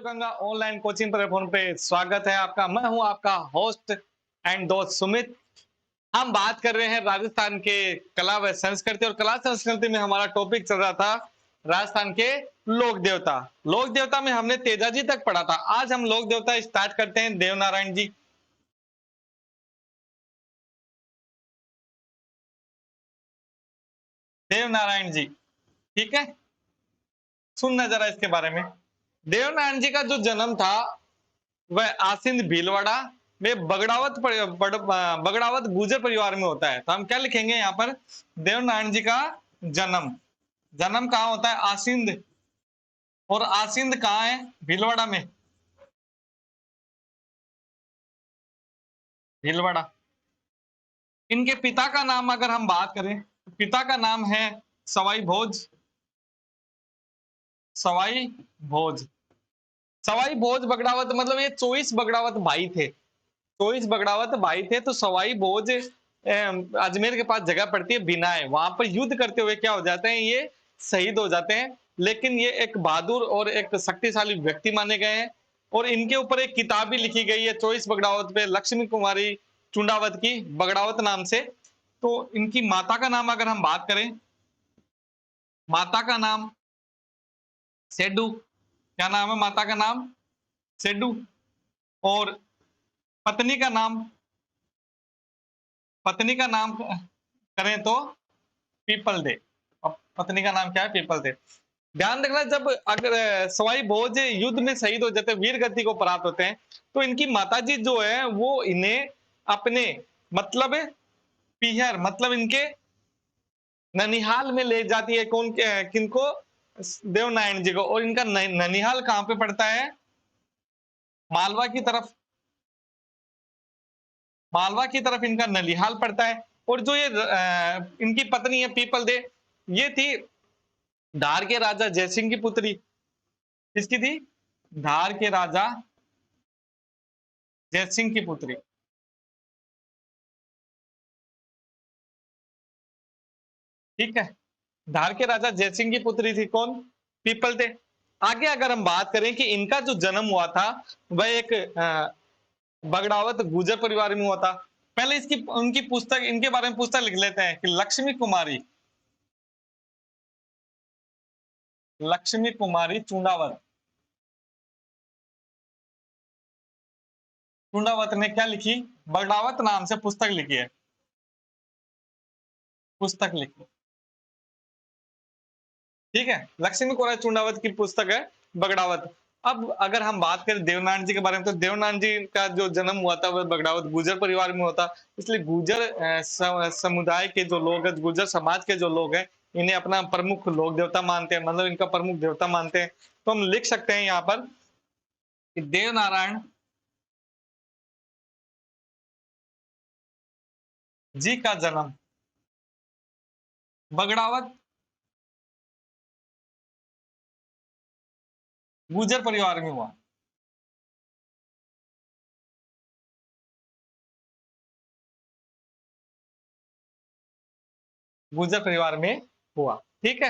Ganga online coaching platform पे स्वागत है आपका। मैं हूं आपका होस्ट एंड दोस्त सुमित। हम बात कर रहे हैं राजस्थान के कला व संस्कृति, और कला संस्कृति में हमारा टॉपिक चल रहा था राजस्थान के लोक देवता। लोक देवता में हमने तेजाजी तक पढ़ा था। आज हम लोक देवता स्टार्ट करते हैं देवनारायण जी। देवनारायण जी, ठीक है, सुनना जरा इसके बारे में। देवनारायण जी का जो जन्म था वह आसिंद भीलवाड़ा में बगड़ावत गुर्जर परिवार में होता है। तो हम क्या लिखेंगे यहाँ पर, देवनारायण जी का जन्म। जन्म कहाँ होता है? आसिंद। और आसिंद कहाँ है? भीलवाड़ा में। भीलवाड़ा। इनके पिता का नाम अगर हम बात करें, पिता का नाम है सवाई भोज। सवाई भोज। सवाई भोज बगड़ावत, मतलब ये 24 बगड़ावत भाई थे। 24 बगड़ावत भाई थे। तो सवाई भोज अजमेर के पास जगह पड़ती है बिनाए, वहां पर युद्ध करते हुए क्या हो जाते हैं, ये शहीद हो जाते हैं। लेकिन ये एक बहादुर और एक शक्तिशाली व्यक्ति माने गए हैं। और इनके ऊपर एक किताब भी लिखी गई है 24 बगड़ावत पे, लक्ष्मी कुमारी चुंडावत की, बगड़ावत नाम से। तो इनकी माता का नाम अगर हम बात करें, माता का नाम सेडू। क्या नाम है माता का नाम? सेडू। और पत्नी का नाम, पत्नी का नाम करें तो पीपल दे। अब पत्नी का नाम क्या है? People they. ध्यान रखना, जब अगर सवाई भोज युद्ध में शहीद हो जाते, वीर गति को प्राप्त होते हैं, तो इनकी माताजी जो है वो इन्हें अपने मतलब पीहर, मतलब इनके ननिहाल में ले जाती है। कौन किनको? देवनारायण जी को। और इनका ननिहाल कहां पे पड़ता है? मालवा की तरफ। मालवा की तरफ इनका ननिहाल पड़ता है। और जो ये इनकी पत्नी है पीपल दे, ये थी धार के राजा जयसिंह की पुत्री। किसकी थी? धार के राजा जयसिंह की पुत्री। ठीक है, धार के राजा जयसिंह की पुत्री थी कौन? People they. आगे अगर हम बात करें कि इनका जो जन्म हुआ था वह एक बगड़ावत गुर्जर परिवार में हुआ था। पहले इसकी उनकी पुस्तक, इनके बारे में पुस्तक लिख लेते हैं कि लक्ष्मी कुमारी, लक्ष्मी कुमारी चुंडावत। चुंडावत ने क्या लिखी? बगड़ावत नाम से पुस्तक लिखी है। पुस्तक लिखी, ठीक है, लक्ष्मी कुमारी चुंडावत की पुस्तक है बगड़ावत। अब अगर हम बात करें देवनारायण जी के बारे में, तो देवनारायण जी का जो जन्म हुआ था वह बगड़ावत गुर्जर परिवार में होता। इसलिए गुर्जर समुदाय के जो लोग हैं, गुर्जर समाज के जो लोग हैं, इन्हें अपना प्रमुख लोक देवता मानते हैं, मतलब इनका प्रमुख देवता मानते हैं। तो हम लिख सकते हैं यहाँ पर कि देवनारायण जी का जन्म बगड़ावत गुर्जर परिवार में हुआ। गुर्जर परिवार में हुआ, ठीक है।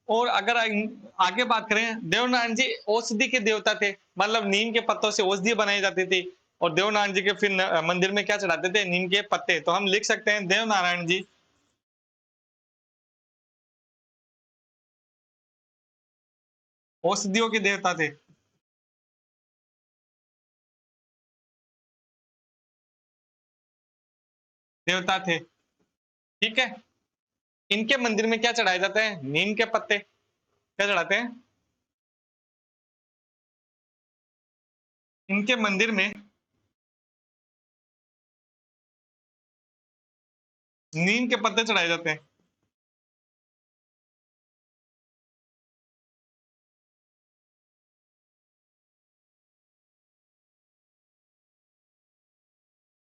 और अगर आगे बात करें, देवनारायण जी औषधि के देवता थे, मतलब नीम के पत्तों से औषधि बनाई जाती थी। और देवनारायण जी के फिर मंदिर में क्या चढ़ाते थे? नीम के पत्ते। तो हम लिख सकते हैं देवनारायण जी औषधियों के देवता थे। देवता थे, ठीक है। इनके मंदिर में क्या चढ़ाए जाते हैं? नीम के पत्ते। क्या चढ़ाते हैं? इनके मंदिर में नीम के पत्ते चढ़ाए जाते हैं।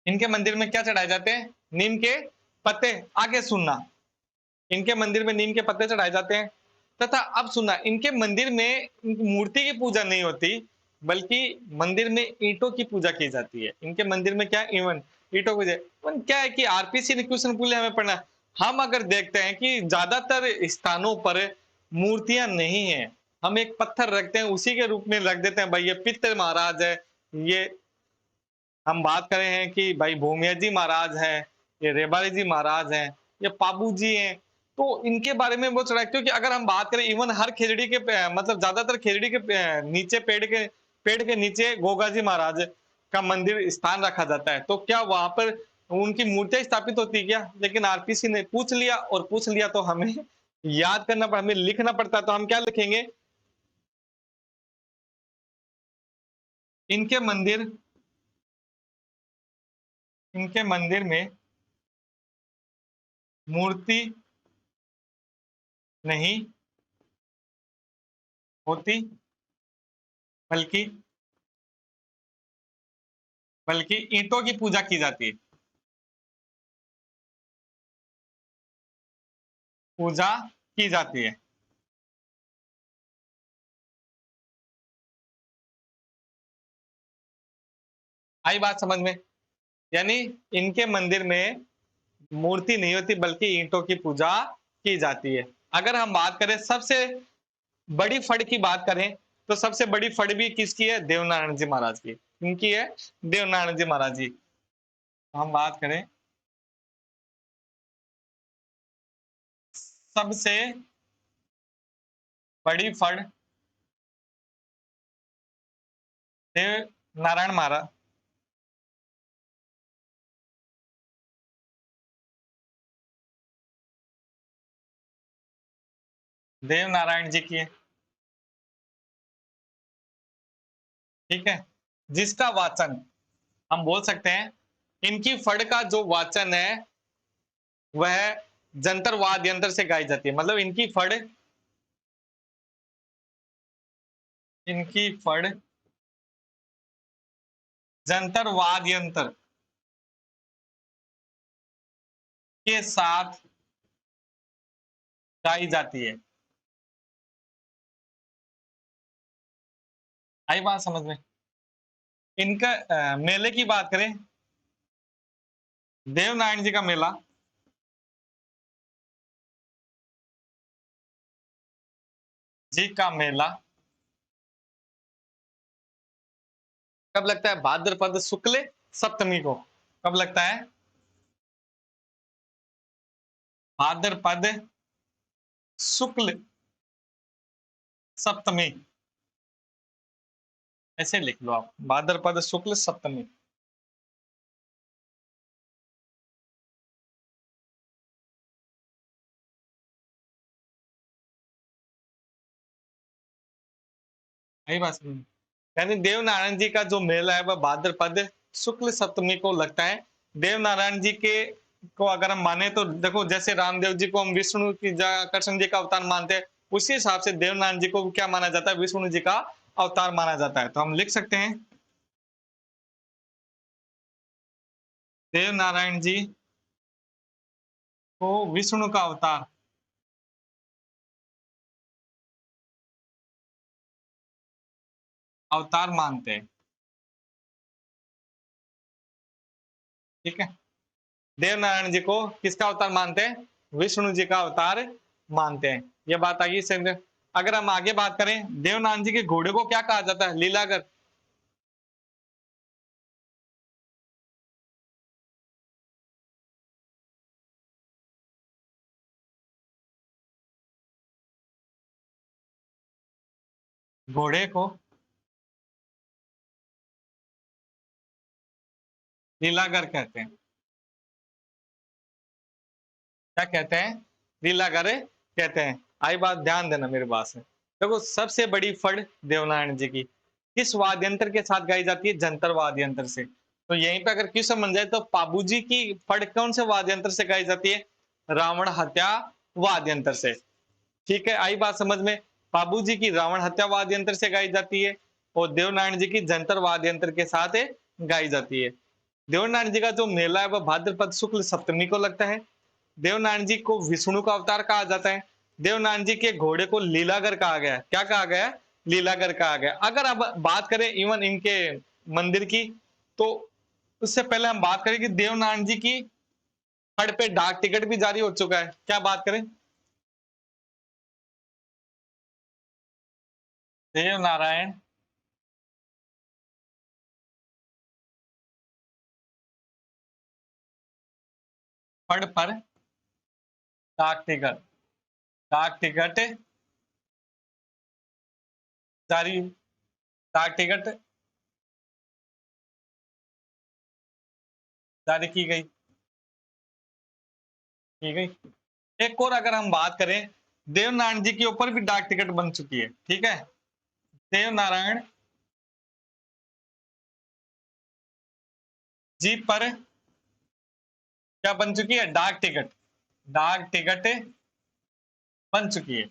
इनके मंदिर में क्या चढ़ाए जाते हैं? नीम के पत्ते। आगे सुनना, इनके मंदिर में नीम के पत्ते चढ़ाए जाते हैं। तथा अब सुनना, इनके मंदिर में मूर्ति की पूजा नहीं होती, बल्कि मंदिर में ईंटों की पूजा की जाती है। इनके मंदिर में क्या? इवन ईंटों की पूजा। क्या है कि आरपीसी ने क्वेश्चन पूछे हमें पढ़ना। हम अगर देखते हैं कि ज्यादातर स्थानों पर मूर्तियां नहीं है, हम एक पत्थर रखते हैं, उसी के रूप में रख देते हैं भाई ये पित्तर महाराज है, ये हम बात करें हैं कि भाई भूमिया जी महाराज हैं, ये रेबारी जी महाराज हैं, ये पाबू जी हैं, तो इनके बारे में बहुत चढ़ा, क्योंकि अगर हम बात करें इवन हर खेजड़ी के मतलब ज्यादातर खेजड़ी के नीचे पेड़ के नीचे गोगा जी महाराज का मंदिर स्थान रखा जाता है, तो क्या वहां पर उनकी मूर्तियां स्थापित होती है क्या? लेकिन आरपीसी ने पूछ लिया, और पूछ लिया तो हमें याद करना पड़ा, हमें लिखना पड़ता, तो हम क्या लिखेंगे? इनके मंदिर इनके मंदिर में मूर्ति नहीं होती, बल्कि बल्कि ईंटों की पूजा की जाती है। पूजा की जाती है। आई बात समझ में? यानी इनके मंदिर में मूर्ति नहीं होती, बल्कि ईंटों की पूजा की जाती है। अगर हम बात करें सबसे बड़ी फड़ की बात करें, तो सबसे बड़ी फड़ भी किसकी है? देवनारायण जी महाराज की। इनकी है देवनारायण जी महाराज जी। हम बात करें सबसे बड़ी फड़ देव नारायण महाराज, देव नारायण जी की है। ठीक है, जिसका वाचन हम बोल सकते हैं, इनकी फड़ का जो वाचन है वह जंतर वाद्य यंत्र से गाई जाती है। मतलब इनकी फड़ जंतर वाद्य यंत्र के साथ गाई जाती है। आई बात समझ में? इनका मेले की बात करें, देवनारायण जी का मेला जी का मेला कब लगता है? भाद्रपद शुक्ल सप्तमी को। कब लगता है? भाद्रपद शुक्ल सप्तमी। ऐसे लिख लो आप, भाद्रपद शुक्ल सप्तमी। यही बात समझ में? यानी देवनारायण जी का जो मेला है वह भाद्रपद शुक्ल सप्तमी को लगता है। देवनारायण जी के को अगर हम माने तो देखो, जैसे रामदेव जी को हम विष्णु की जगह कृष्ण जी का अवतार मानते हैं, उसी हिसाब से देवनारायण जी को क्या माना जाता है? विष्णु जी का अवतार माना जाता है। तो हम लिख सकते हैं देवनारायण जी को विष्णु का अवतार मानते हैं। ठीक है, देवनारायण जी को किसका अवतार मानते हैं? विष्णु जी का अवतार मानते हैं। ये बात आगे से अगर हम आगे बात करें, देवनारायण जी के घोड़े को क्या कहा जाता है? लीलागर। घोड़े को लीलागर कहते हैं। क्या कहते हैं? लीलागर कहते हैं। आई बात ध्यान देना मेरे बात से। देखो, सबसे बड़ी फड़ देवनारायण जी की किस वाद्य यंत्र के साथ गाई जाती है? जंतर वाद्य यंत्र से। तो यहीं पे अगर क्वेश्चन बन जाए तो पाबू जी की फड़ कौन से वाद्य यंत्र से गाई जाती है? रावण हत्या वाद्य यंत्र से। ठीक है, आई बात समझ में? बाबू जी की रावण हत्या वाद्य यंत्र से गाई जाती है, और देवनारायण जी की जंतर वाद्य यंत्र के साथ गाई जाती है। देवनारायण जी का जो मेला है वह भाद्रपद शुक्ल सप्तमी को लगता है। देवनारायण जी को विष्णु का अवतार कहा जाता है। देवनारायण जी के घोड़े को लीलागर कहा गया। क्या कहा गया? लीलागर कहा गया। अगर अब बात करें इवन इनके मंदिर की, तो उससे पहले हम बात करें कि देवनारायण जी की फड़ पे डाक टिकट भी जारी हो चुका है। क्या बात करें? देव नारायण फड़ पर डाक टिकट, डाक टिकट जारी, डाक टिकट जारी की गई। एक और अगर हम बात करें, देवनारायण जी के ऊपर भी डाक टिकट बन चुकी है, ठीक है। देवनारायण जी पर क्या बन चुकी है? डाक टिकट, डाक टिकट बन चुकी है।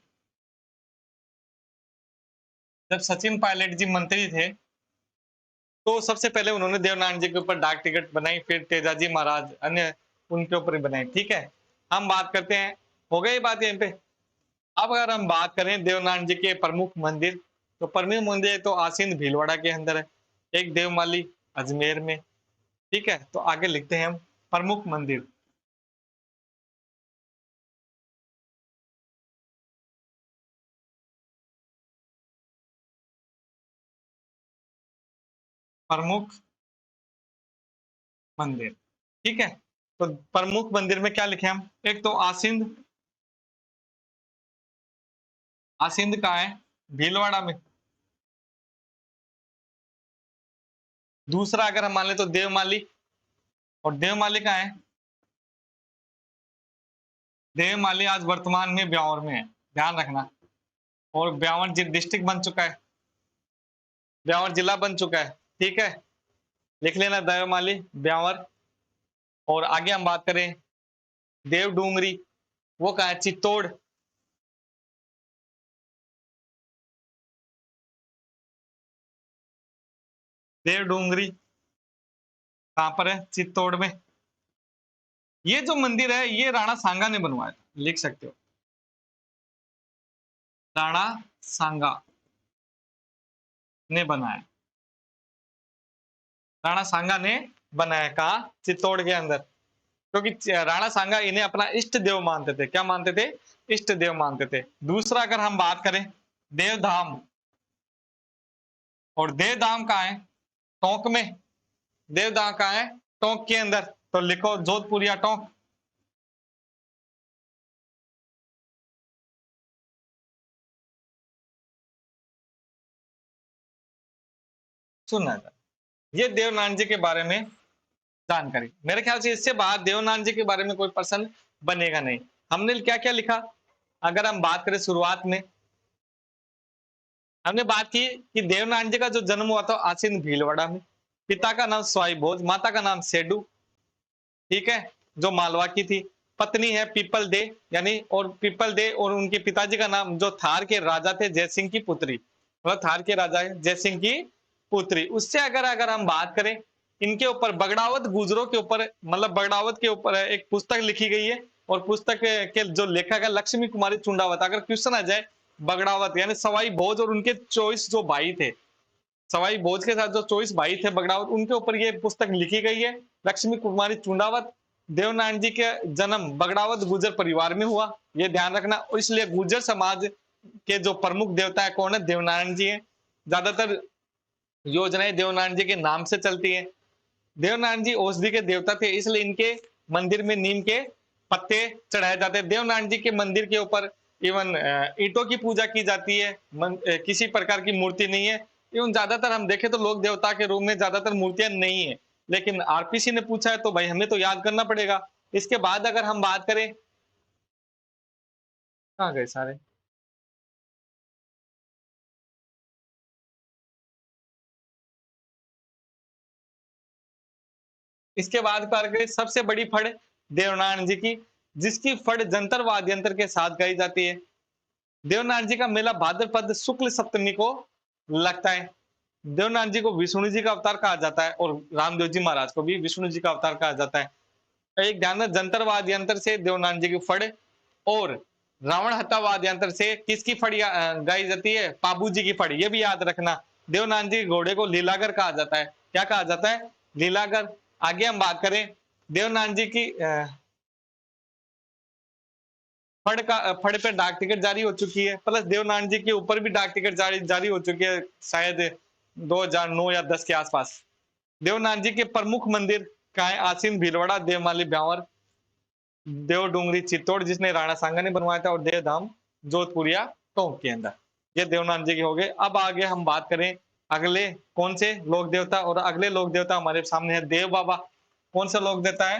जब सचिन पायलट जी मंत्री थे तो सबसे पहले उन्होंने देवनारायण जी के ऊपर डाक टिकट बनाई, फिर तेजाजी महाराज अन्य उनके ऊपर ही बनाई, ठीक है। हम बात करते हैं, हो गई बात यहीं पे। अब अगर हम बात करें देवनारायण जी के प्रमुख मंदिर, तो प्रमुख मंदिर तो आसीन भीलवाड़ा के अंदर है, एक देवमाली अजमेर में, ठीक है। तो आगे लिखते हैं हम प्रमुख मंदिर। प्रमुख मंदिर, ठीक है। तो प्रमुख मंदिर में क्या लिखे हम? एक तो आसिंद, आसिंद कहाँ है? भीलवाड़ा में। दूसरा अगर हम मान ले तो देवमाली, और देवमाली कहाँ है? देवमाली आज वर्तमान में ब्यावर में है, ध्यान रखना। और ब्यावर डिस्ट्रिक्ट बन चुका है, ब्यावर जिला बन चुका है, ठीक है। लिख लेना देवमाली ब्यावर। और आगे हम बात करें देव डूंगरी, वो कहाँ है? चित्तौड़। देव डूंगरी कहाँ पर है? चित्तौड़ में। ये जो मंदिर है ये राणा सांगा ने बनवाया था, लिख सकते हो, राणा सांगा ने बनाया, राणा सांगा ने बनाया। कहा? चित्तौड़ के अंदर, क्योंकि राणा सांगा इन्हें अपना इष्ट देव मानते थे। क्या मानते थे? इष्ट देव मानते थे। दूसरा अगर हम बात करें देवधाम, और देवधाम कहाँ है? टोंक में। देवधाम कहाँ है? टोंक के अंदर। तो लिखो जोधपुर या टोंक। सुनना था ये देवनारायण जी के बारे में जानकारी। मेरे ख्याल से इससे बाहर देवनारायण जी के बारे में कोई प्रश्न बनेगा नहीं। हमने क्या क्या लिखा? अगर हम बात करें शुरुआत में हमने बात की कि देवनारायण जी का जो जन्म हुआ था आसीन भीलवाड़ा में, पिता का नाम स्वाई भोज, माता का नाम सेडू, ठीक है, जो मालवा की थी। पत्नी है पीपल दे, यानी और पीपल दे, और उनके पिताजी का नाम जो थार के राजा थे जयसिंह की पुत्री, मतलब थार के राजा है जयसिंह की पुत्री। उससे अगर अगर हम बात करें इनके ऊपर बगड़ावत गुजरों के ऊपर, मतलब बगड़ावत के ऊपर एक पुस्तक लिखी गई है, और पुस्तक के जो लेखक है लक्ष्मी कुमारी चुंडावत। अगर क्वेश्चन आ जाए बगड़ावत यानी सवाई भोज और उनके 24 जो भाई थे, सवाई भोज के साथ जो 24 भाई थे बगड़ावत, उनके ऊपर ये पुस्तक लिखी गई है। लक्ष्मी कुमारी चुंडावत। देवनारायण जी के जन्म बगड़ावत गुर्जर परिवार में हुआ, ये ध्यान रखना। और इसलिए गुर्जर समाज के जो प्रमुख देवता है कौन है? देवनारायण जी हैं। ज्यादातर योजनाएं देवनारायण जी के नाम से चलती है। देवनारायण जी औषधि के देवता थे, इसलिए इनके मंदिर में नीम के पत्ते चढ़ाए जाते हैं। देवनारायण जी के मंदिर के ऊपर इवन ईंटों की पूजा की जाती है, किसी प्रकार की मूर्ति नहीं है। इवन ज्यादातर हम देखें तो लोक देवता के रूप में ज्यादातर मूर्तियां नहीं है। लेकिन आरपीसी ने पूछा है तो भाई हमें तो याद करना पड़ेगा। इसके बाद अगर हम बात करें, कहाँ गए सारे? इसके बाद बात करें सबसे बड़ी फड़ देवनारायण जी की, जिसकी फड़ जंतर वाद्यंत्र के साथ गाई जाती है। देवनारायण जी का मेला भाद्रपद शुक्ल सप्तमी को लगता है। देवनारायण जी को विष्णु जी का अवतार कहा जाता है, और रामदेव जी महाराज को भी विष्णु जी का अवतार कहा जाता है। एक ध्यान में जंतर वाद्यंत्र से देवनारायण जी की फड़, और रावण हत्या वाद्यंत्र से किसकी फड़ गाई जाती है? पाबू जी की फड़। ये भी याद रखना। देवनारायण जी घोड़े को लीलागर कहा जाता है। क्या कहा जाता है? लीलागर। आगे हम बात करें देवनारायण जी की फड़ पे डाक टिकट जारी हो चुकी है, प्लस देवनारायण जी के ऊपर भी डाक टिकट जारी हो चुकी है, शायद 2009 या 10 के आसपास। देवनारायण जी के प्रमुख मंदिर कहाँ है? आसीन भीलवाड़ा, देवमाली ब्यावर, देव डूंगरी चित्तौड़ जिसने राणा सांगा ने बनवाया था, और देवधाम जोधपुरिया टोंक के अंदर। ये देवनारायण जी के हो गए। अब आगे हम बात करें अगले कौन से लोक देवता, और अगले लोक देवता हमारे सामने है देव बाबा। कौन सा लोक देवता है?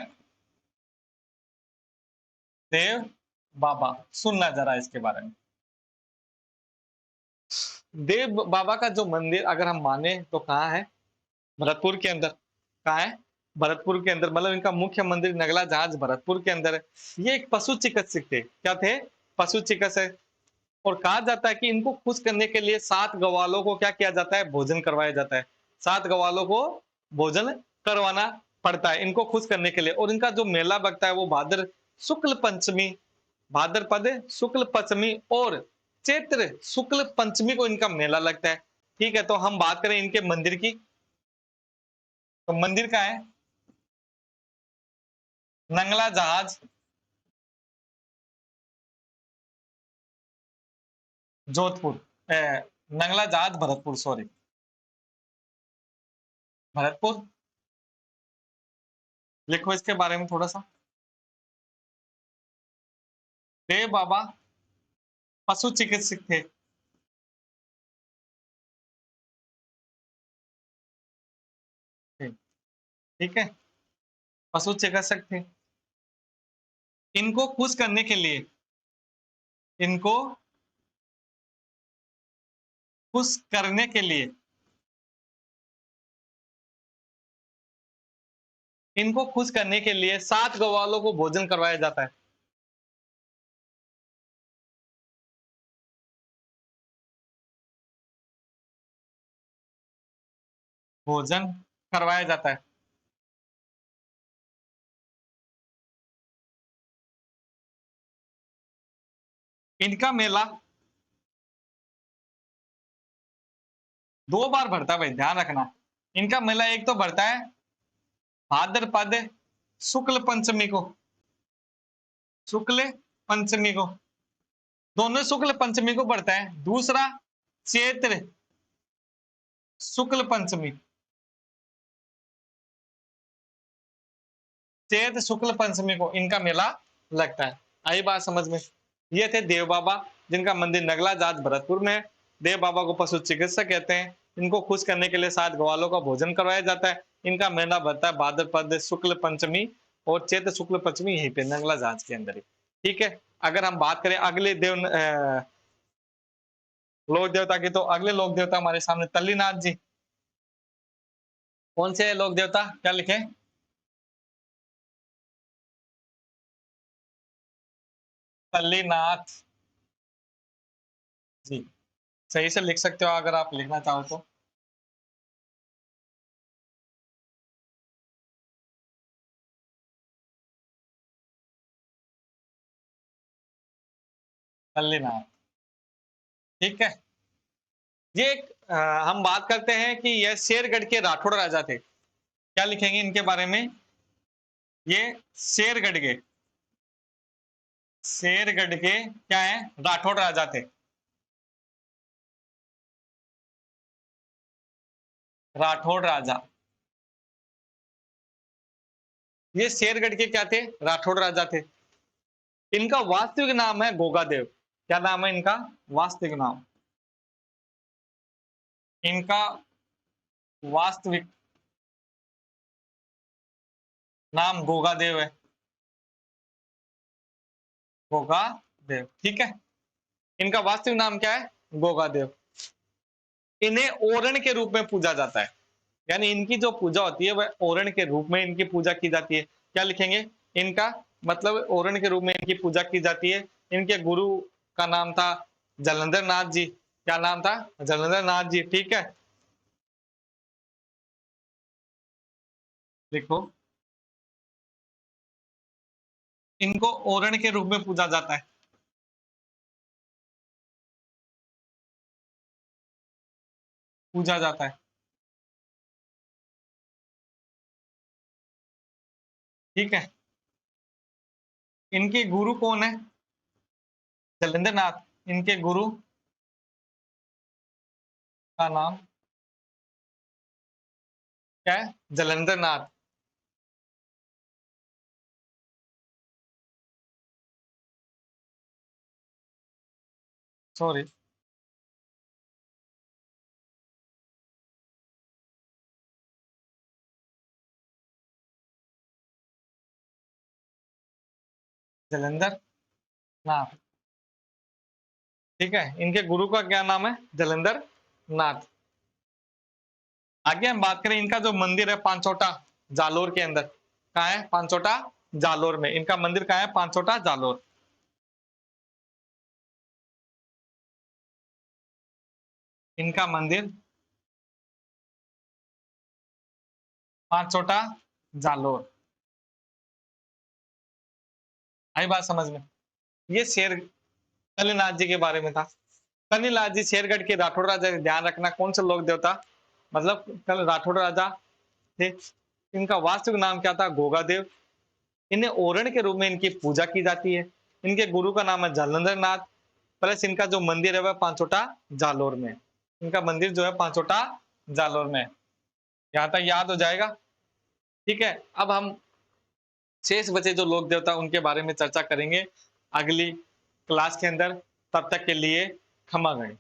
देव बाबा। सुनना जरा इसके बारे में। देव बाबा का जो मंदिर अगर हम माने तो कहाँ है? भरतपुर के अंदर। कहाँ है? भरतपुर के अंदर, मतलब इनका मुख्य मंदिर नगला जहाज भरतपुर के अंदर है। ये एक पशु चिकित्सक थे। क्या थे? पशु चिकित्सक। और कहा जाता है कि इनको खुश करने के लिए 7 गवालों को क्या किया जाता है? भोजन करवाया जाता है। 7 गवालों को भोजन करवाना पड़ता है इनको खुश करने के लिए। और इनका जो मेला लगता है वो भाद्र शुक्ल पंचमी, भाद्रपद शुक्ल पंचमी और चैत्र शुक्ल पंचमी को इनका मेला लगता है। ठीक है, तो हम बात करें इनके मंदिर की, तो मंदिर का है नंगला जहाज जोधपुर, नंगला जहाज भरतपुर, सॉरी भरतपुर। लिखो इसके बारे में थोड़ा सा। देव बाबा पशु चिकित्सक थे। ठीक है, पशु चिकित्सक थे। इनको खुश करने के लिए, इनको खुश करने के लिए, इनको खुश करने के लिए 7 ग्वालों को भोजन करवाया जाता है। भोजन करवाया जाता है। इनका मेला 2 बार भरता है भाई, ध्यान रखना। इनका मेला एक तो भरता है भाद्रपद शुक्ल पंचमी को, शुक्ल पंचमी को, दोनों शुक्ल पंचमी को बढ़ता है। दूसरा चैत्र शुक्ल पंचमी, चैत्र शुक्ल पंचमी को इनका मेला लगता है। आई बात समझ में? ये थे देव बाबा, जिनका मंदिर नगला जात भरतपुर में है। देव बाबा को पशु चिकित्सक कहते हैं। इनको खुश करने के लिए 7 ग्वालों का भोजन करवाया जाता है। इनका मेला भरता है भाद्रपद शुक्ल पंचमी और चैत्र शुक्ल पंचमी, यहीं पे नंगला जांच के अंदर ही। ठीक है, अगर हम बात करें अगले लोक देवता की, तो अगले लोक देवता हमारे सामने तल्लीनाथ जी। कौन से लोक देवता, क्या लिखे? तल्लीनाथ जी। सही से लिख सकते हो अगर आप लिखना चाहो तो। तल्लीनाथ। ठीक है, ये एक हम बात करते हैं कि यह शेरगढ़ के राठौड़ राजा थे। क्या लिखेंगे इनके बारे में? ये शेरगढ़ के, शेरगढ़ के क्या है? राठौड़ राजा थे। राठौड़ राजा, ये शेरगढ़ के क्या थे? राठौड़ राजा थे। इनका वास्तविक नाम है गोगादेव। क्या नाम है इनका? वास्तविक नाम, इनका वास्तविक नाम गोगादेव है। गोगादेव, ठीक है। इनका वास्तविक नाम क्या है? गोगादेव। इन्हें ओरण के रूप में पूजा जाता है, यानी इनकी जो पूजा होती है वह ओरण के रूप में इनकी पूजा की जाती है। क्या लिखेंगे? इनका मतलब ओरण के रूप में इनकी पूजा की जाती है। इनके गुरु का नाम था जलंधर नाथ जी। क्या नाम था? जलंधर नाथ जी। ठीक है, देखो इनको ओरण के रूप में पूजा जाता है, पूजा जाता है। ठीक है, इनके गुरु कौन है? जलेंद्र नाथ, इनके गुरु का नाम क्या है? जलेंद्र नाथ। सॉरी, जलेंद्र नाथ। ठीक है, इनके गुरु का क्या नाम है? जलेंद्र नाथ। आगे हम बात करें, इनका जो मंदिर है पांचोटा जालोर के अंदर, कहाँ है? पांचोटा जालोर में। इनका मंदिर कहाँ है? पांचोटा जालोर। इनका मंदिर पांचोटा जालोर। आई बात समझ में? ये शेर कलीनाथ जी के बारे में था। कलीनाथ जी शेरगढ़ के राठौर राजा, ध्यान रखना कौन से लोक देवता, मतलब कल राठौर राजा थे। इनका वास्तविक नाम क्या था? गोगादेव। इन्हें ओरण के रूप में इनकी पूजा की जाती है। इनके गुरु का नाम है जालंधर नाथ। प्लस इनका जो मंदिर है वह पांचोटा जालोर में। इनका मंदिर जो है पांचोटा जालोर में। यहाँ तक याद हो जाएगा। ठीक है, अब हम शेष बचे जो लोक देवता उनके बारे में चर्चा करेंगे अगली क्लास के अंदर। तब तक के लिए क्षमा करें।